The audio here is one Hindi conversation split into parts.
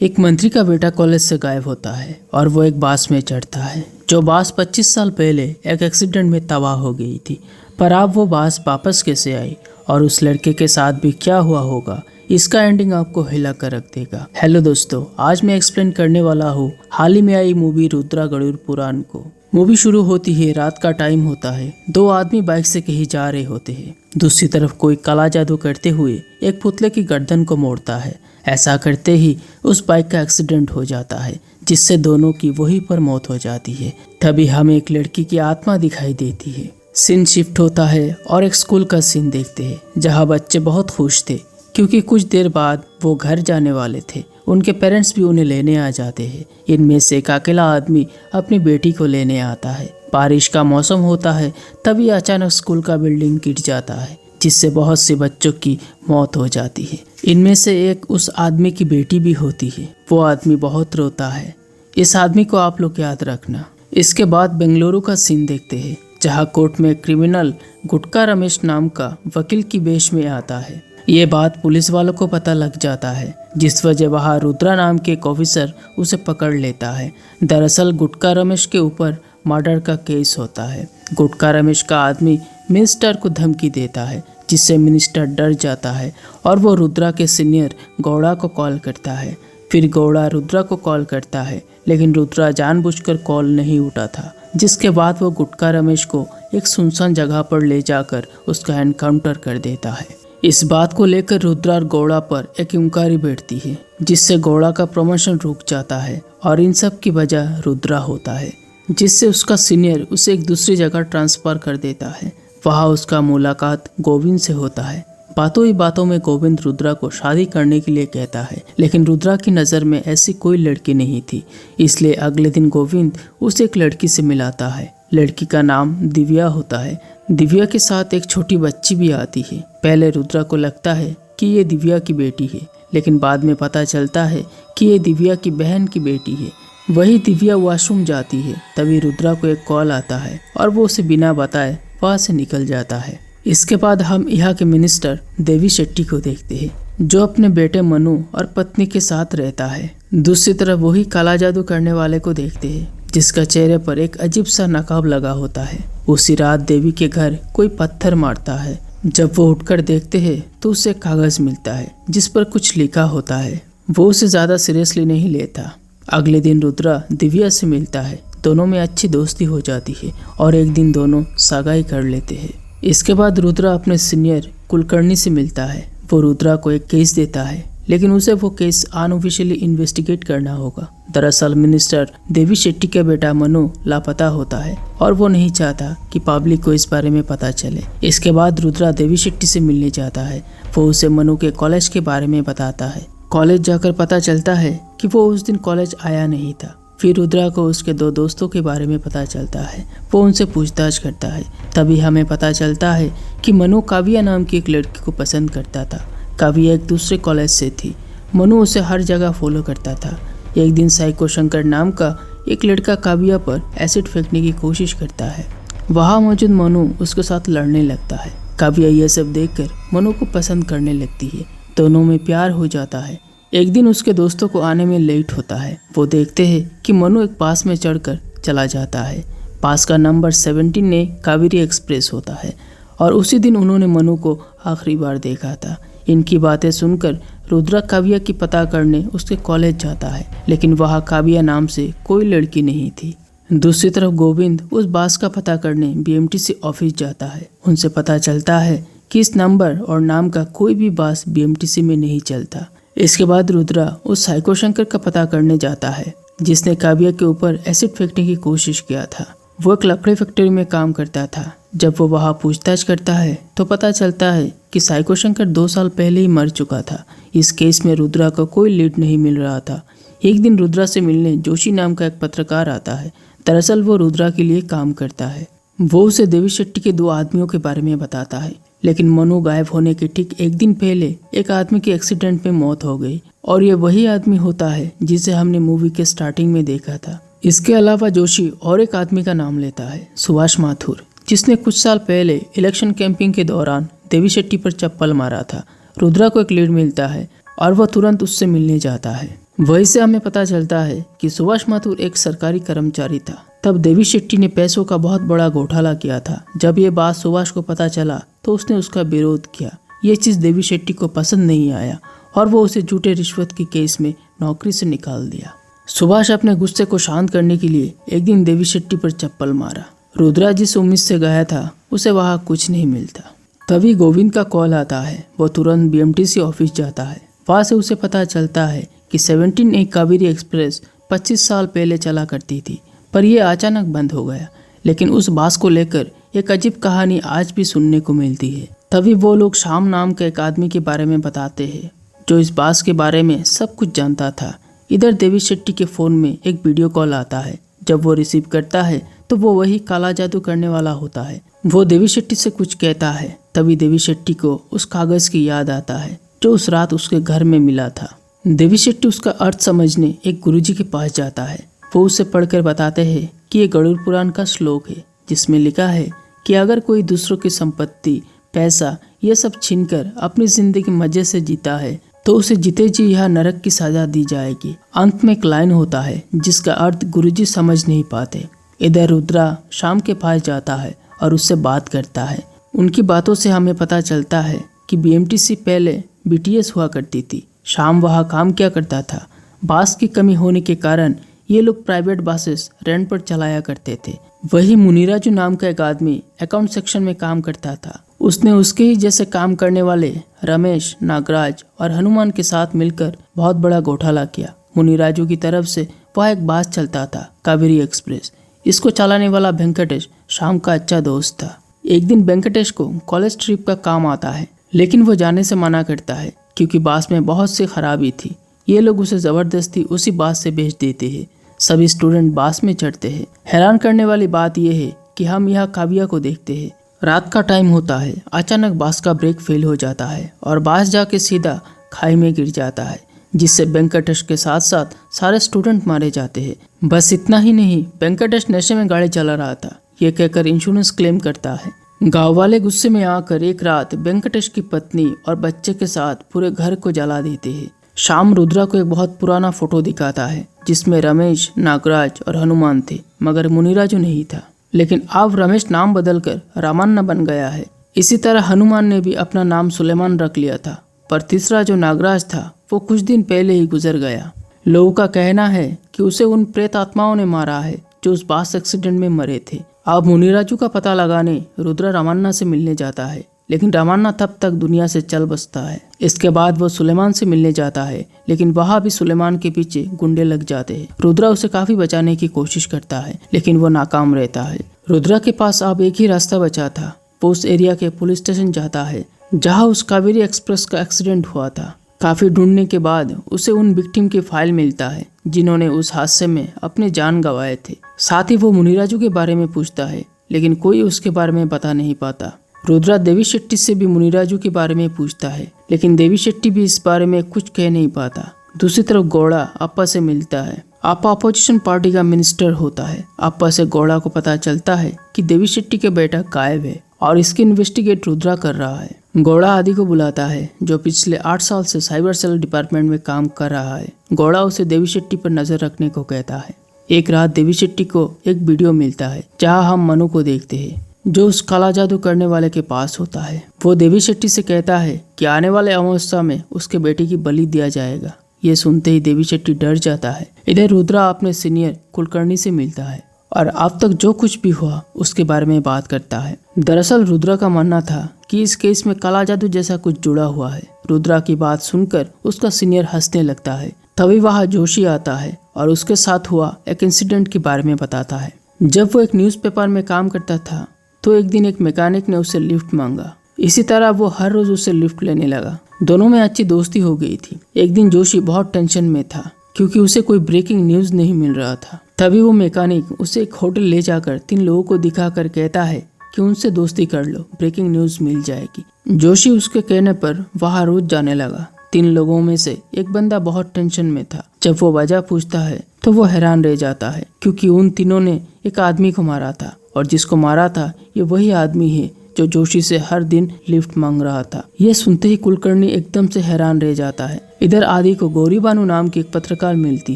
एक मंत्री का बेटा कॉलेज से गायब होता है और वो एक बास में चढ़ता है जो बास 25 साल पहले एक एक्सीडेंट में तबाह हो गई थी। पर अब वो बास वापस कैसे आई और उस लड़के के साथ भी क्या हुआ होगा, इसका एंडिंग आपको हिला कर रख देगा। हेलो दोस्तों, आज मैं एक्सप्लेन करने वाला हूँ हाल ही में आई मूवी रुद्रा गरुड़ पुराण को। मूवी शुरू होती है, रात का टाइम होता है। दो आदमी बाइक से कहीं जा रहे होते हैं। दूसरी तरफ कोई काला जादू करते हुए एक पुतले की गर्दन को मोड़ता है। ऐसा करते ही उस बाइक का एक्सीडेंट हो जाता है जिससे दोनों की वहीं पर मौत हो जाती है। तभी हमें एक लड़की की आत्मा दिखाई देती है। सीन शिफ्ट होता है और एक स्कूल का सीन देखते हैं जहाँ बच्चे बहुत खुश थे क्योंकि कुछ देर बाद वो घर जाने वाले थे। उनके पेरेंट्स भी उन्हें लेने आ जाते हैं। इनमें से एक अकेला आदमी अपनी बेटी को लेने आता है। बारिश का मौसम होता है, तभी अचानक स्कूल का बिल्डिंग गिर जाता है जिससे बहुत से बच्चों की मौत हो जाती है। इनमें से एक उस आदमी की बेटी भी होती है। वो आदमी बहुत रोता है। इस आदमी को आप लोग याद रखना। इसके बाद बेंगलुरु का सीन देखते हैं जहाँ कोर्ट में क्रिमिनल गुटका रमेश नाम का वकील की वेश में आता है। ये बात पुलिस वालों को पता लग जाता है, जिस वजह वहाँ रुद्रा नाम के एक ऑफिसर उसे पकड़ लेता है। दरअसल गुटका रमेश के ऊपर मर्डर का केस होता है। गुटका रमेश का आदमी मिनिस्टर को धमकी देता है जिससे मिनिस्टर डर जाता है और वो रुद्रा के सीनियर गौड़ा को कॉल करता है। फिर गौड़ा रुद्रा को कॉल करता है लेकिन रुद्रा जानबूझकर कॉल नहीं उठा था, जिसके बाद वो गुटका रमेश को एक सुनसान जगह पर ले जाकर उसका एनकाउंटर कर देता है। इस बात को लेकर रुद्रा और गौड़ा पर एक इंक्वायरी बैठती है जिससे गौड़ा का प्रमोशन रुक जाता है और इन सब की वजह रुद्रा होता है, जिससे उसका सीनियर उसे एक दूसरी जगह ट्रांसफर कर देता है। वहाँ उसका मुलाकात गोविंद से होता है। बातों ही बातों में गोविंद रुद्रा को शादी करने के लिए कहता है, लेकिन रुद्रा की नज़र में ऐसी कोई लड़की नहीं थी। इसलिए अगले दिन गोविंद उसे एक लड़की से मिलाता है। लड़की का नाम दिव्या होता है। दिव्या के साथ एक छोटी बच्ची भी आती है। पहले रुद्रा को लगता है कि ये दिव्या की बेटी है, लेकिन बाद में पता चलता है कि ये दिव्या की बहन की बेटी है। वही दिव्या वॉशरूम जाती है, तभी रुद्रा को एक कॉल आता है और वो उसे बिना बताए वहाँ से निकल जाता है। इसके बाद हम यहाँ के मिनिस्टर देवी शेट्टी को देखते हैं जो अपने बेटे मनु और पत्नी के साथ रहता है। दूसरी तरफ वही काला जादू करने वाले को देखते हैं जिसका चेहरे पर एक अजीब सा नकाब लगा होता है। उसी रात देवी के घर कोई पत्थर मारता है। जब वो उठकर देखते हैं तो उसे कागज मिलता है जिस पर कुछ लिखा होता है। वो उसे ज्यादा सीरियसली नहीं लेता। अगले दिन रुद्रा दिव्या से मिलता है। दोनों में अच्छी दोस्ती हो जाती है और एक दिन दोनों सगाई कर लेते हैं। इसके बाद रुद्रा अपने सीनियर कुलकर्णी से मिलता है। वो रुद्रा को एक केस देता है, लेकिन उसे वो केस अनऑफिशियली इन्वेस्टिगेट करना होगा। दरअसल मिनिस्टर देवी शेट्टी का बेटा मनु लापता होता है और वो नहीं चाहता कि पब्लिक को इस बारे में पता चले। इसके बाद रुद्रा देवी शेट्टी से मिलने जाता है। वो उसे मनु के कॉलेज के बारे में बताता है। कॉलेज जाकर पता चलता है कि वो उस दिन कॉलेज आया नहीं था। फिर रुद्रा को उसके दो दोस्तों के बारे में पता चलता है। वो उनसे पूछताछ करता है। तभी हमें पता चलता है कि मनु काव्या नाम की एक लड़की को पसंद करता था। काव्या एक दूसरे कॉलेज से थी। मनु उसे हर जगह फॉलो करता था। एक दिन साइको शंकर नाम का एक लड़का काव्या पर एसिड फेंकने की कोशिश करता है। वहाँ मौजूद मनु उसके साथ लड़ने लगता है। काव्या यह सब देखकर मनु को पसंद करने लगती है। दोनों में प्यार हो जाता है। एक दिन उसके दोस्तों को आने में लेट होता है। वो देखते हैं कि मनु एक पास में चढ़कर चला जाता है। पास का नंबर 17 ने कावेरी एक्सप्रेस होता है और उसी दिन उन्होंने मनु को आखिरी बार देखा था। इनकी बातें सुनकर रुद्रा काव्या की पता करने उसके कॉलेज जाता है, लेकिन वहाँ काव्या नाम से कोई लड़की नहीं थी। दूसरी तरफ गोविंद उस बास का पता करने बीएमटीसी ऑफिस जाता है। उनसे पता चलता है कि इस नंबर और नाम का कोई भी बास बीएमटीसी में नहीं चलता। इसके बाद रुद्रा उस साइको शंकर का पता करने जाता है जिसने काव्या के ऊपर एसिड फेंकने की कोशिश किया था। वो एक लकड़ी फैक्ट्री में काम करता था। जब वो वहाँ पूछताछ करता है तो पता चलता है कि साइको शंकर 2 साल पहले ही मर चुका था। इस केस में रुद्रा को कोई लीड नहीं मिल रहा था। एक दिन रुद्रा से मिलने जोशी नाम का एक पत्रकार आता है। दरअसल वो रुद्रा के लिए काम करता है। वो उसे देवी शेट्टी के 2 आदमियों के बारे में बताता है, लेकिन मनु गायब होने के ठीक एक दिन पहले एक आदमी की एक्सीडेंट में मौत हो गई और ये वही आदमी होता है जिसे हमने मूवी के स्टार्टिंग में देखा था। इसके अलावा जोशी और एक आदमी का नाम लेता है, सुभाष माथुर, जिसने कुछ साल पहले इलेक्शन कैंपिंग के दौरान देवी शेट्टी पर चप्पल मारा था। रुद्रा को एक लीड मिलता है और वह तुरंत उससे मिलने जाता है। वहीं से हमें पता चलता है कि सुभाष माथुर एक सरकारी कर्मचारी था। तब देवी शेट्टी ने पैसों का बहुत बड़ा घोटाला किया था। जब ये बात सुभाष को पता चला तो उसने उसका विरोध किया। ये चीज़ देवी शेट्टी को पसंद नहीं आया और वो उसे झूठे रिश्वत की केस में नौकरी से निकाल दिया। सुभाष अपने गुस्से को शांत करने के लिए एक दिन देवी शेट्टी पर चप्पल मारा। रुद्रा जिस उम्मीद से गया था उसे वहाँ कुछ नहीं मिलता। तभी गोविंद का कॉल आता है। वो तुरंत बीएमटीसी ऑफिस जाता है। वहाँ से उसे पता चलता है कि 17A कावेरी एक्सप्रेस 25 साल पहले चला करती थी, पर यह अचानक बंद हो गया। लेकिन उस बास को लेकर एक अजीब कहानी आज भी सुनने को मिलती है। तभी वो लोग श्याम नाम के एक आदमी के बारे में बताते हैं जो इस बास के बारे में सब कुछ जानता था। इधर देवी शेट्टी के फ़ोन में एक वीडियो कॉल आता है। जब वो रिसीव करता है तो वो वही काला जादू करने वाला होता है। वो देवी शेट्टी से कुछ कहता है। तभी देवी शेट्टी को उस कागज़ की याद आता है जो उस रात उसके घर में मिला था। देवी शेट्टी उसका अर्थ समझने एक गुरुजी के पास जाता है। वो उसे पढ़कर बताते हैं कि ये गरुड़ पुराण का श्लोक है जिसमें लिखा है कि अगर कोई दूसरों की संपत्ति, पैसा ये सब छीनकर अपनी जिंदगी मजे से जीता है तो उसे जीते जी यह नरक की सजा दी जाएगी। अंत में एक लाइन होता है जिसका अर्थ गुरुजी समझ नहीं पाते। इधर रुद्रा श्याम के पास जाता है और उससे बात करता है। उनकी बातों से हमें पता चलता है कि बीएमटीसी पहले बीटीएस हुआ करती थी। श्याम वहाँ काम क्या करता था। बास की कमी होने के कारण ये लोग प्राइवेट बसेस रेंट पर चलाया करते थे। वही मुनिराजू नाम का एक आदमी अकाउंट सेक्शन में काम करता था। उसने उसके ही जैसे काम करने वाले रमेश, नागराज और हनुमान के साथ मिलकर बहुत बड़ा घोटाला किया। मुनिराजू की तरफ से वह एक बस चलता था, कावेरी एक्सप्रेस। इसको चलाने वाला वेंकटेश श्याम का अच्छा दोस्त था। एक दिन वेंकटेश को कॉलेज ट्रिप का काम आता है, लेकिन वो जाने से मना करता है क्योंकि बस में बहुत सी खराबी थी। ये लोग उसे ज़बरदस्ती उसी बस से भेज देते हैं। सभी स्टूडेंट बस में चढ़ते हैं। हैरान करने वाली बात यह है कि हम यहाँ काव्या को देखते हैं। रात का टाइम होता है। अचानक बस का ब्रेक फेल हो जाता है और बस जाके सीधा खाई में गिर जाता है, जिससे वेंकटेश के साथ साथ सारे स्टूडेंट मारे जाते हैं। बस इतना ही नहीं, वेंकटेश नशे में गाड़ी चला रहा था ये कहकर इंश्योरेंस क्लेम करता है। गांव वाले गुस्से में आकर एक रात वेंकटेश की पत्नी और बच्चे के साथ पूरे घर को जला देते हैं। श्याम रुद्रा को एक बहुत पुराना फोटो दिखाता है जिसमें रमेश, नागराज और हनुमान थे, मगर मुनिराजू नहीं था। लेकिन अब रमेश नाम बदलकर रामान्ना बन गया है। इसी तरह हनुमान ने भी अपना नाम सुलेमान रख लिया था, पर तीसरा जो नागराज था वो कुछ दिन पहले ही गुजर गया। लोगों का कहना है कि उसे उन प्रेत आत्माओं ने मारा है जो उस बस एक्सीडेंट में मरे थे। अब मुनिराजू का पता लगाने रुद्रा रामान्ना से मिलने जाता है, लेकिन रामान्ना तब तक दुनिया से चल बसता है। इसके बाद वो सुलेमान से मिलने जाता है, लेकिन वहाँ भी सुलेमान के पीछे गुंडे लग जाते हैं। रुद्रा उसे काफी बचाने की कोशिश करता है, लेकिन वो नाकाम रहता है। रुद्रा के पास अब एक ही रास्ता बचा था। वो उस एरिया के पुलिस स्टेशन जाता है जहाँ उस कावेरी एक्सप्रेस का एक्सीडेंट हुआ था। काफी ढूंढने के बाद उसे उन विक्टिम की फाइल मिलता है जिन्होंने उस हादसे में अपने जान गंवाए थे। साथ ही वो मुनिराजू के बारे में पूछता है, लेकिन कोई उसके बारे में बता नहीं पाता। रुद्रा देवी शेट्टी से भी मुनिराजू के बारे में पूछता है, लेकिन देवी शेट्टी भी इस बारे में कुछ कह नहीं पाता। दूसरी तरफ गौड़ा अप्पा से मिलता है। अप्पा अपोजिशन पार्टी का मिनिस्टर होता है। अप्पा से गौड़ा को पता चलता है कि देवी शेट्टी का बेटा गायब है और इसकी इन्वेस्टिगेट रुद्रा कर रहा है। गौड़ा आदि को बुलाता है जो पिछले 8 साल से साइबर सेल डिपार्टमेंट में काम कर रहा है। गौड़ा उसे देवी शेट्टी पर नजर रखने को कहता है। एक रात देवी शेट्टी को एक वीडियो मिलता है जहाँ हम मनु को देखते हैं जो उस काला जादू करने वाले के पास होता है। वो देवी शेट्टी से कहता है कि आने वाले अमावस्या में उसके बेटे की बलि दिया जाएगा। ये सुनते ही देवी शेट्टी डर जाता है। इधर रुद्रा अपने सीनियर कुलकर्णी से मिलता है और अब तक जो कुछ भी हुआ उसके बारे में बात करता है। दरअसल रुद्रा का मानना था कि इस केस में काला जादू जैसा कुछ जुड़ा हुआ है। रुद्रा की बात सुनकर उसका सीनियर हंसने लगता है। तभी वहाँ जोशी आता है और उसके साथ हुआ एक इंसिडेंट के बारे में बताता है। जब वो एक न्यूज़पेपर में काम करता था तो एक दिन एक मैकेनिक ने उससे लिफ्ट मांगा। इसी तरह वो हर रोज उससे लिफ्ट लेने लगा। दोनों में अच्छी दोस्ती हो गई थी। एक दिन जोशी बहुत टेंशन में था क्योंकि उसे कोई ब्रेकिंग न्यूज नहीं मिल रहा था। तभी वो मैकेनिक उसे एक होटल ले जाकर 3 लोगों को दिखाकर कहता है कि उनसे दोस्ती कर लो, ब्रेकिंग न्यूज मिल जाएगी। जोशी उसके कहने पर वहाँ रोज जाने लगा। 3 लोगों में से एक बंदा बहुत टेंशन में था। जब वो वजह पूछता है तो वो हैरान रह जाता है क्योंकि उन तीनों ने एक आदमी को मारा था और जिसको मारा था ये वही आदमी है जो जोशी से हर दिन लिफ्ट मांग रहा था। यह सुनते ही कुलकर्णी एकदम से हैरान रह जाता है। इधर आदि को गौरी बानू नाम की एक पत्रकार मिलती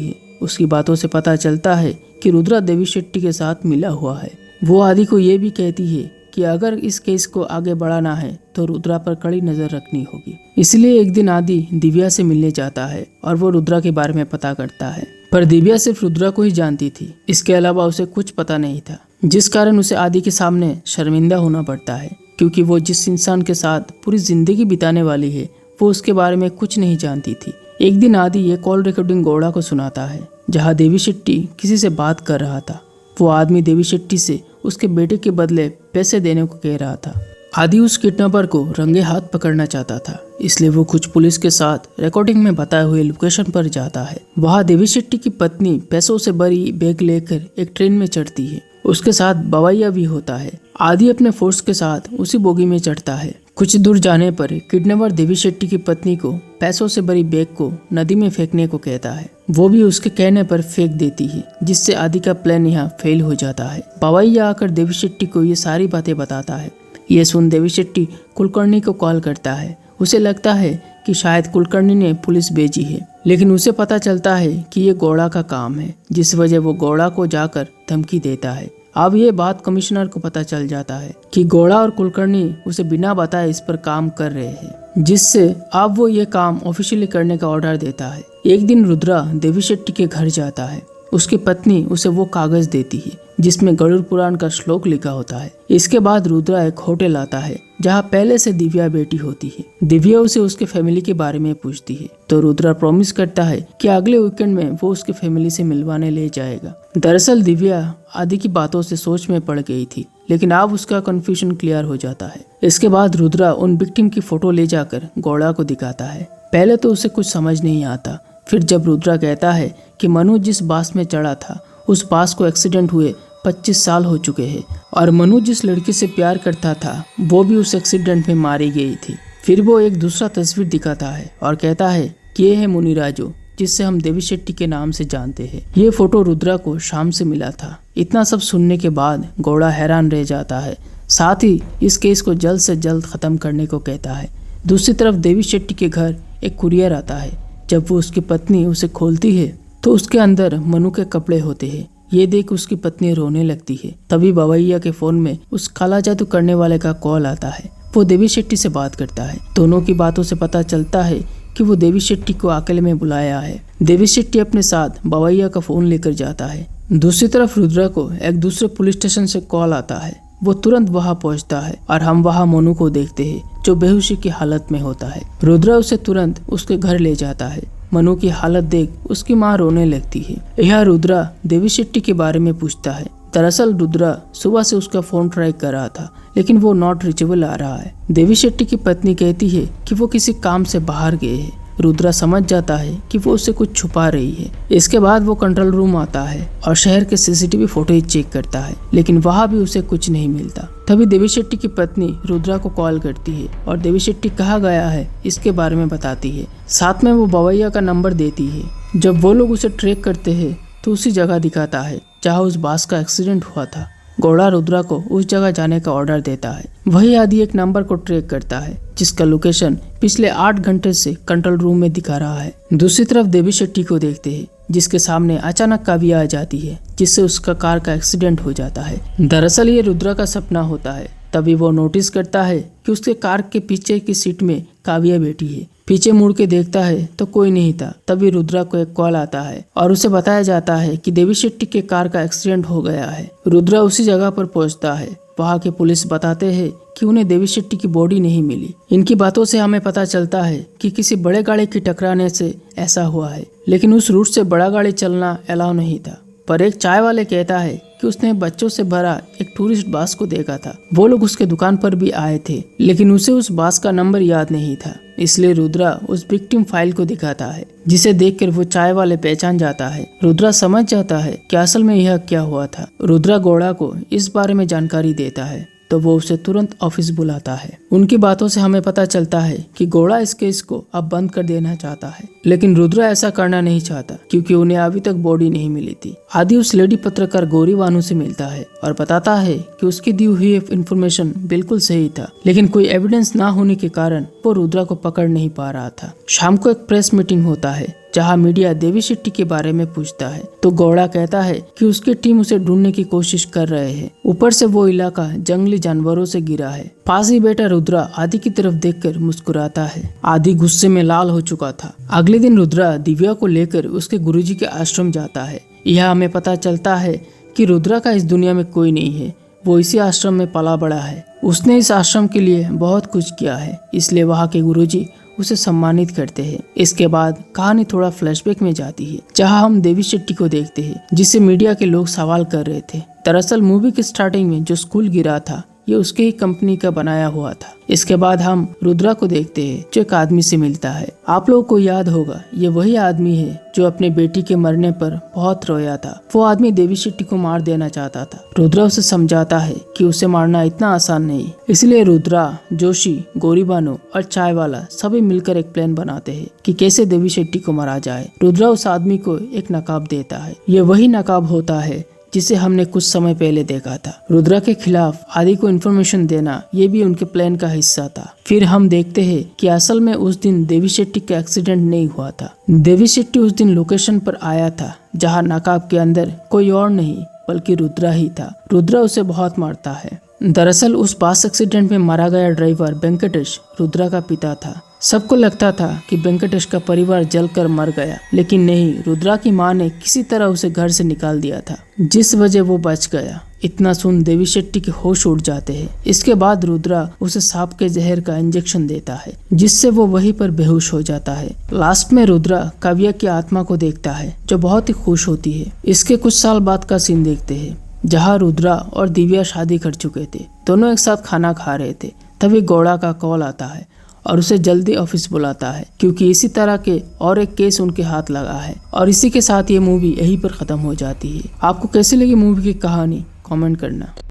है। उसकी बातों से पता चलता है कि रुद्रा देवी शेट्टी के साथ मिला हुआ है। वो आदि को ये भी कहती है कि अगर इस केस को आगे बढ़ाना है तो रुद्रा पर कड़ी नजर रखनी होगी। इसलिए एक दिन आदि दिव्या से मिलने जाता है और वो रुद्रा के बारे में पता करता है। पर दिव्या सिर्फ रुद्रा को ही जानती थी, इसके अलावा उसे कुछ पता नहीं था, जिस कारण उसे आदि के सामने शर्मिंदा होना पड़ता है, क्योंकि वो जिस इंसान के साथ पूरी जिंदगी बिताने वाली है वो उसके बारे में कुछ नहीं जानती थी। एक दिन आदि ये कॉल रिकॉर्डिंग गौड़ा को सुनाता है, जहाँ देवी शेट्टी किसी से बात कर रहा था। वो आदमी देवी शेट्टी से उसके बेटे के बदले पैसे देने को कह रहा था। आदि उस किडनैपर को रंगे हाथ पकड़ना चाहता था, इसलिए वो कुछ पुलिस के साथ रिकॉर्डिंग में बताए हुए लोकेशन पर जाता है। वहाँ देवी शेट्टी की पत्नी पैसों से भरी बैग लेकर एक ट्रेन में चढ़ती है। उसके साथ बवैया भी होता है। आदि अपने फोर्स के साथ उसी बोगी में चढ़ता है। कुछ दूर जाने पर किडनैपर देवी शेट्टी की पत्नी को पैसों से भरी बैग को नदी में फेंकने को कहता है। वो भी उसके कहने पर फेंक देती है, जिससे आदि का प्लान यहाँ फेल हो जाता है। बवैया आकर देवी शेट्टी को ये सारी बातें बताता है। ये सुन देवी शेट्टी कुलकर्णी को कॉल करता है। उसे लगता है कि शायद कुलकर्णी ने पुलिस भेजी है, लेकिन उसे पता चलता है कि ये गौड़ा का काम है, जिस वजह वो गौड़ा को जाकर धमकी देता है। अब ये बात कमिश्नर को पता चल जाता है कि गौड़ा और कुलकर्णी उसे बिना बताए इस पर काम कर रहे हैं, जिससे अब वो ये काम ऑफिशियली करने का ऑर्डर देता है। एक दिन रुद्रा देवी शेट्टी के घर जाता है। उसकी पत्नी उसे वो कागज देती है जिसमें गरुड़ पुराण का श्लोक लिखा होता है। इसके बाद रुद्रा एक होटल आता है जहाँ पहले से दिव्या बैठी होती है। दिव्या उसे उसके फैमिली के बारे में पूछती है तो रुद्रा प्रॉमिस करता है कि अगले वीकेंड में वो उसके फैमिली से मिलवाने ले जाएगा। दरअसल दिव्या आदि की बातों से सोच में पड़ गई थी, लेकिन अब उसका कंफ्यूजन क्लियर हो जाता है। इसके बाद रुद्रा उन विक्टिम की फोटो ले जाकर गौड़ा को दिखाता है। पहले तो उसे कुछ समझ नहीं आता, फिर जब रुद्रा कहता है कि मनु जिस बास में चढ़ा था उस बास को एक्सीडेंट हुए 25 साल हो चुके हैं और मनु जिस लड़की से प्यार करता था वो भी उस एक्सीडेंट में मारी गई थी। फिर वो एक दूसरा तस्वीर दिखाता है और कहता है कि ये है मुनिराजू, जिससे हम देवी शेट्टी के नाम से जानते हैं। ये फोटो रुद्रा को शाम से मिला था। इतना सब सुनने के बाद गौड़ा हैरान रह जाता है, साथ ही इस केस को जल्द से जल्द खत्म करने को कहता है। दूसरी तरफ देवी शेट्टी के घर एक कुरियर आता है। जब वो उसकी पत्नी उसे खोलती है तो उसके अंदर मनु के कपड़े होते हैं। ये देख उसकी पत्नी रोने लगती है। तभी बवैया के फोन में उस काला जादू करने वाले का कॉल आता है। वो देवी शेट्टी से बात करता है। दोनों की बातों से पता चलता है कि वो देवी शेट्टी को अकेले में बुलाया है। देवी शेट्टी अपने साथ बवैया का फोन लेकर जाता है। दूसरी तरफ रुद्रा को एक दूसरे पुलिस स्टेशन से कॉल आता है। वो तुरंत वहां पहुंचता है और हम वहां मनु को देखते हैं जो बेहोशी की हालत में होता है। रुद्रा उसे तुरंत उसके घर ले जाता है। मनु की हालत देख उसकी माँ रोने लगती है। यह रुद्रा देवी शेट्टी के बारे में पूछता है। दरअसल रुद्रा सुबह से उसका फोन ट्राई कर रहा था, लेकिन वो नॉट रीचेबल आ रहा है। देवी शेट्टी की पत्नी कहती है कि वो किसी काम से बाहर गए हैं। रुद्रा समझ जाता है कि वो उससे कुछ छुपा रही है। इसके बाद वो कंट्रोल रूम आता है और शहर के सीसीटीवी फुटेज चेक करता है, लेकिन वहाँ भी उसे कुछ नहीं मिलता। तभी देवी शेट्टी की पत्नी रुद्रा को कॉल करती है और देवी शेट्टी कहाँ गया है इसके बारे में बताती है। साथ में वो बवैया का नंबर देती है। जब वो लोग उसे ट्रैक करते हैं तो उसी जगह दिखाता है जहाँ उस बास का एक्सीडेंट हुआ था। गौड़ा रुद्रा को उस जगह जाने का ऑर्डर देता है। वही आदि एक नंबर को ट्रैक करता है जिसका लोकेशन पिछले 8 घंटे से कंट्रोल रूम में दिखा रहा है। दूसरी तरफ देवी शेट्टी को देखते हैं जिसके सामने अचानक काव्या आ जाती है, जिससे उसका कार का एक्सीडेंट हो जाता है। दरअसल ये रुद्रा का सपना होता है। तभी वो नोटिस करता है कि उसके कार के पीछे की सीट में काव्या बैठी है। पीछे मुड़ के देखता है तो कोई नहीं था। तभी रुद्रा को एक कॉल आता है और उसे बताया जाता है कि देवी शेट्टी के कार का एक्सीडेंट हो गया है। रुद्रा उसी जगह पर पहुंचता है। वहाँ के पुलिस बताते हैं कि उन्हें देवी शेट्टी की बॉडी नहीं मिली। इनकी बातों से हमें पता चलता है कि किसी बड़े गाड़ी की टकराने से ऐसा हुआ है, लेकिन उस रूट से बड़ा गाड़ी चलना अलाउ नहीं था। पर एक चाय वाले कहता है कि उसने बच्चों से भरा एक टूरिस्ट बस को देखा था। वो लोग उसके दुकान पर भी आए थे, लेकिन उसे उस बस का नंबर याद नहीं था। इसलिए रुद्रा उस विक्टिम फाइल को दिखाता है, जिसे देखकर वो चाय वाले पहचान जाता है। रुद्रा समझ जाता है कि असल में यह क्या हुआ था। रुद्रा गौड़ा को इस बारे में जानकारी देता है। तो वो उसे तुरंत ऑफिस बुलाता है। उनकी बातों से हमें पता चलता है कि गौड़ा इस केस को अब बंद कर देना चाहता है, लेकिन रुद्रा ऐसा करना नहीं चाहता क्योंकि उन्हें अभी तक बॉडी नहीं मिली थी। आदि उस लेडी पत्रकार गौरी बानू से मिलता है और बताता है कि उसकी दी हुई इन्फॉर्मेशन बिल्कुल सही था, लेकिन कोई एविडेंस ना होने के कारण वो रुद्रा को पकड़ नहीं पा रहा था। शाम को एक प्रेस मीटिंग होता है जहां मीडिया देवी शेट्टी के बारे में पूछता है तो गौड़ा कहता है कि उसकी टीम उसे ढूंढने की कोशिश कर रहे हैं। ऊपर से वो इलाका जंगली जानवरों से घिरा है। पास ही बैठा रुद्रा आदि की तरफ देखकर मुस्कुराता है। आदि गुस्से में लाल हो चुका था। अगले दिन रुद्रा दिव्या को लेकर उसके गुरुजी के आश्रम जाता है। यह हमें पता चलता है कि रुद्रा का इस दुनिया में कोई नहीं है, वो इसी आश्रम में पला बड़ा है। उसने इस आश्रम के लिए बहुत कुछ किया है, इसलिए वहाँ के गुरुजी उसे सम्मानित करते हैं। इसके बाद कहानी थोड़ा फ्लैशबैक में जाती है जहां हम देवी शेट्टी को देखते हैं जिससे मीडिया के लोग सवाल कर रहे थे। दरअसल मूवी के स्टार्टिंग में जो स्कूल गिरा था ये उसके ही कंपनी का बनाया हुआ था। इसके बाद हम रुद्रा को देखते हैं जो एक आदमी से मिलता है। आप लोगों को याद होगा ये वही आदमी है जो अपने बेटी के मरने पर बहुत रोया था। वो आदमी देवी शेट्टी को मार देना चाहता था। रुद्रा उसे समझाता है कि उसे मारना इतना आसान नहीं, इसलिए रुद्रा, जोशी, गौरी बानू और चाय वाला सभी मिलकर एक प्लान बनाते हैं कि कैसे देवी शेट्टी को मारा जाए। रुद्रा उस आदमी को एक नकाब देता है। ये वही नकाब होता है जिसे हमने कुछ समय पहले देखा था। रुद्रा के खिलाफ आदि को इन्फॉर्मेशन देना ये भी उनके प्लान का हिस्सा था। फिर हम देखते हैं कि असल में उस दिन देवी शेट्टी का एक्सीडेंट नहीं हुआ था। देवी शेट्टी उस दिन लोकेशन पर आया था जहां नकाब के अंदर कोई और नहीं बल्कि रुद्रा ही था। रुद्रा उसे बहुत मारता है। दरअसल उस बस एक्सीडेंट में मारा गया ड्राइवर वेंकटेश रुद्रा का पिता था। सबको लगता था कि वेंकटेश का परिवार जलकर मर गया, लेकिन नहीं, रुद्रा की मां ने किसी तरह उसे घर से निकाल दिया था, जिस वजह वो बच गया। इतना सुन देवी शेट्टी के होश उड़ जाते हैं। इसके बाद रुद्रा उसे सांप के जहर का इंजेक्शन देता है जिससे वो वहीं पर बेहोश हो जाता है। लास्ट में रुद्रा काव्या की आत्मा को देखता है जो बहुत ही खुश होती है। इसके कुछ साल बाद का सीन देखते हैं जहाँ रुद्रा और दिव्या शादी कर चुके थे। दोनों एक साथ खाना खा रहे थे। तभी गौड़ा का कॉल आता है और उसे जल्दी ऑफिस बुलाता है क्योंकि इसी तरह के और एक केस उनके हाथ लगा है। और इसी के साथ ये मूवी यहीं पर खत्म हो जाती है। आपको कैसी लगी मूवी की कहानी कमेंट करना।